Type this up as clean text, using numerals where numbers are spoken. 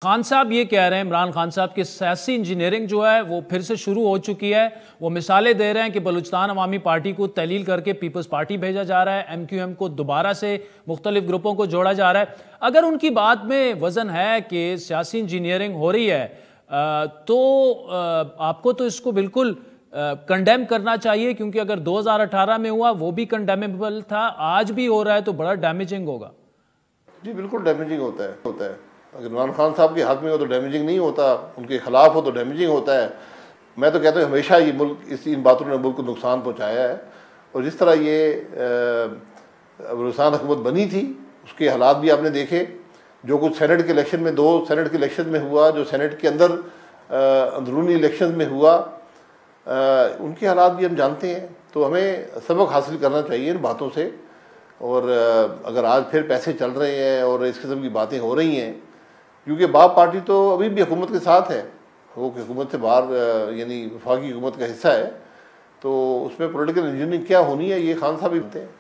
खान साहब ये कह रहे हैं, इमरान खान साहब की सियासी इंजीनियरिंग जो है वो फिर से शुरू हो चुकी है। वो मिसालें दे रहे हैं कि बलूचिस्तान अवामी पार्टी को तहलील करके पीपल्स पार्टी भेजा जा रहा है, MQM को दोबारा से मुख्तलिफ ग्रुपों को जोड़ा जा रहा है। अगर उनकी बात में वजन है कि सियासी इंजीनियरिंग हो रही है तो आपको तो इसको बिल्कुल कंडेम करना चाहिए, क्योंकि अगर 2018 में हुआ वो भी कंडेमेबल था, आज भी हो रहा है तो बड़ा डैमेजिंग होगा। जी बिल्कुल डैमेजिंग होता है। अगर इमरान खान साहब के हाथ में हो तो डैमेजिंग नहीं होता, उनके खिलाफ हो तो डैमेजिंग होता है। मैं तो कहता हूँ हमेशा ये मुल्क इन बातों ने मुल्क को नुकसान पहुँचाया है। और जिस तरह ये बलूचिस्तान हुकूमत बनी थी उसके हालात भी आपने देखे। जो कुछ सेनेट के इलेक्शन में, 2 सेनेट के इलेक्शन में हुआ, जो सेनेट के अंदर अंदरूनी इलेक्शन में हुआ, उनके हालात भी हम जानते हैं। तो हमें सबक हासिल करना चाहिए इन बातों से। और अगर आज फिर पैसे चल रहे हैं और इस किस्म की बातें हो रही हैं, क्योंकि बाप पार्टी तो अभी भी हुकूमत के साथ है, वो हुकूमत से बाहर यानी वफाकी हुकूमत का हिस्सा है, तो उसमें पॉलिटिकल इंजीनियरिंग क्या होनी है ये खान साहब ही बताते हैं।